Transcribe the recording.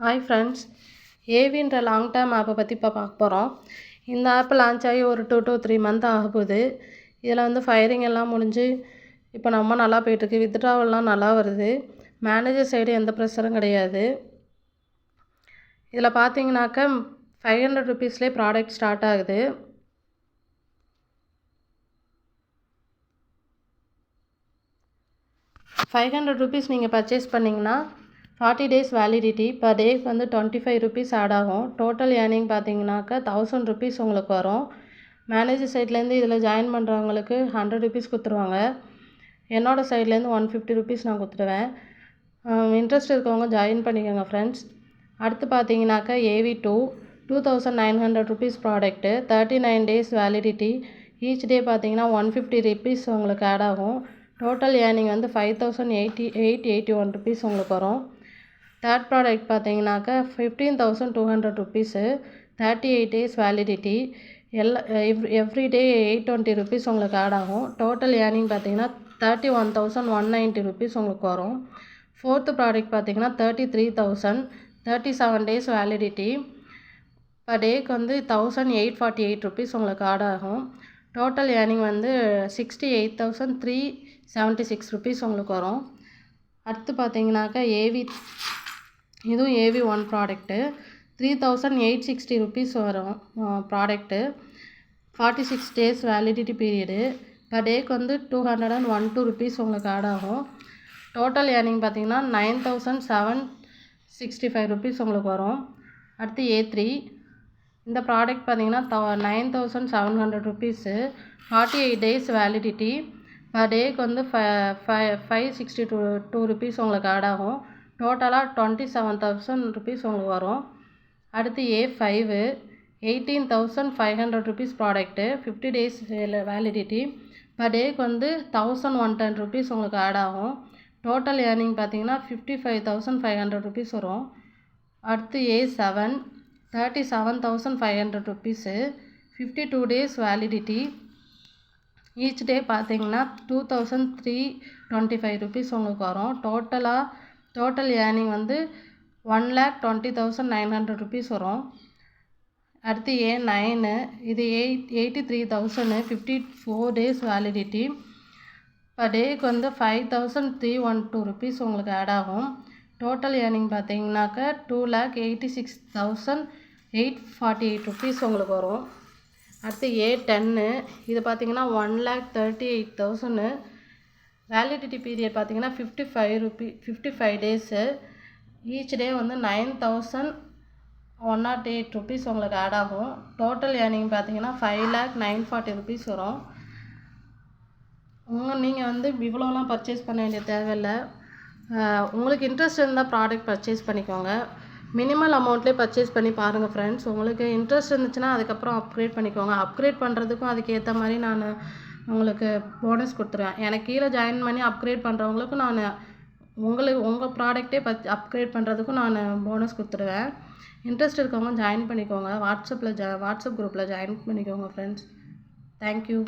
Hi friends, ஏவின்ற long term ஆப்பை பற்றி இப்போ பார்க்க போகிறோம். இந்த ஆப் லான்ச் ஆகி ஒரு 2 to 3 மந்த் ஆக போகுது. இதில் வந்து ஃபயரிங் எல்லாம் முடிஞ்சு இப்போ நம்ம நல்லா போயிட்டுருக்கு. வித்ட்ராவல்லாம் நல்லா வருது. மேனேஜர் சைடு எந்த ப்ரெஷரும் கிடையாது. இதில் பார்த்தீங்கன்னாக்கா 500 ருபீஸ்லேயே ப்ராடக்ட் ஸ்டார்ட் ஆகுது. ₹500 நீங்கள் பர்ச்சேஸ் பண்ணிங்கன்னா 40 days வேலிடிட்டி. பர் டேக்கு வந்து 25 ருபீஸ் ஆட் ஆகும். டோட்டல் ஏர்னிங் பார்த்தீங்கன்னாக்கா 1000 ருபீஸ் உங்களுக்கு வரும். மேனேஜர் சைட்லேருந்து இதில் ஜாயின் பண்ணுறவங்களுக்கு 100 ருபீஸ் கொடுத்துருவாங்க. என்னோடய சைட்லேருந்து 150 ருபீஸ் நான் கொடுத்துருவேன். இன்ட்ரெஸ்ட் இருக்கவங்க ஜாயின் பண்ணிக்கோங்க ஃப்ரெண்ட்ஸ். அடுத்து பார்த்தீங்கன்னாக்கா AV2 2900 rupees product, 39 days validity. Each டே பார்த்தீங்கன்னா 150 ருபீஸ் உங்களுக்கு ஆட் ஆகும். டோட்டல் ஏர்னிங் வந்து 5881 ருபீஸ் உங்களுக்கு வரும். தேர்ட் ப்ராடக்ட் பார்த்தீங்கன்னாக்கா 15,200 rupees, 38 days validity. Every day 820 rupees உங்களுக்கு ஆட் ஆகும். டோட்டல் ஏர்னிங் பார்த்தீங்கன்னா 31,190 ருபீஸ் உங்களுக்கு வரும். ஃபோர்த்து ப்ராடக்ட் பார்த்தீங்கன்னா 33,000, 37 days வேலிடிட்டி. பர் டேக்கு வந்து 1,848 ருபீஸ் உங்களுக்கு ஆட் ஆகும். டோட்டல் ஏர்னிங் வந்து 68,376 ருபீஸ் உங்களுக்கு வரும். அடுத்து பார்த்தீங்கன்னாக்கா இதுவும் AV1 ப்ராடக்ட்டு, 3,860 ருபீஸ் வரும் product. 46 days validity period. Per டேக்கு வந்து 212 ருபீஸ் உங்களுக்கு ஆட் ஆகும். டோட்டல் ஏர்னிங் பார்த்தீங்கன்னா 9,765 ருபீஸ் உங்களுக்கு வரும். அடுத்து A3 இந்த ப்ராடக்ட் பார்த்தீங்கன்னா 9,700 ருபீஸு, 48 days வேலிடிட்டி. பர் டேக்கு வந்து 562 ருபீஸ் உங்களுக்கு ஆட் ஆகும். டோட்டலாக 27,000 ருபீஸ் உங்களுக்கு வரும். அடுத்து A5 18,500 rupees product, 50 days validity. Per டேக்கு வந்து 1,110 ருபீஸ் உங்களுக்கு ஆட் ஆகும். டோட்டல் ஏர்னிங் பார்த்தீங்கன்னா 55,500 ருபீஸ் வரும். அடுத்து A7 37,500 rupees, 52 days validity. Each டே பார்த்தீங்கன்னா 2,325 ருபீஸ் உங்களுக்கு வரும். டோட்டல் ஏர்னிங் வந்து 1,20,900 ருபீஸ் வரும். அடுத்து A9 இது 83,000, 54 days வேலிடிட்டி. பர் டேக்கு வந்து 5,312 ருபீஸ் உங்களுக்கு ஆட் ஆகும். டோட்டல் ஏர்னிங் பார்த்தீங்கன்னாக்கா 2,86,848 ருபீஸ் உங்களுக்கு வரும். அடுத்து A10 இது பார்த்தீங்கன்னா 1,38,000. வேலிடிட்டி பீரியட் பார்த்தீங்கன்னா 55 டேஸு. ஈச் டே வந்து 9,108 ருபீஸ் உங்களுக்கு ஆட் ஆகும். டோட்டல் ஏர்னிங் பார்த்தீங்கன்னா 5,940 ருபீஸ் வரும். நீங்கள் வந்து இவ்வளோலாம் பர்ச்சேஸ் பண்ண வேண்டிய தேவையில்லை. உங்களுக்கு இன்ட்ரெஸ்ட் இருந்தால் ப்ராடக்ட் பர்ச்சேஸ் பண்ணிக்கோங்க. மினிமல் அமௌண்ட்லேயே பர்ச்சேஸ் பண்ணி பாருங்கள் ஃப்ரெண்ட்ஸ். உங்களுக்கு இன்ட்ரெஸ்ட் இருந்துச்சுன்னா அதுக்கப்புறம் அப்கிரேட் பண்ணிக்கோங்க. அப்கிரேட் பண்ணுறதுக்கும் அதுக்கேற்ற மாதிரி நான் உங்களுக்கு போனஸ் கொடுத்துருவேன். எனக்கு கீழே ஜாயின் பண்ணி அப்கிரேட் பண்ணுறவங்களுக்கும் நான் உங்கள் ப்ராடக்டே அப்கிரேட் பண்ணுறதுக்கும் நான் போனஸ் கொடுத்துருவேன். இன்ட்ரெஸ்ட் இருக்கவங்க ஜாயின் பண்ணிக்கோங்க. வாட்ஸ்அப் குரூப்பில் ஜாயின் பண்ணிக்கோங்க ஃப்ரெண்ட்ஸ். தேங்க்யூ.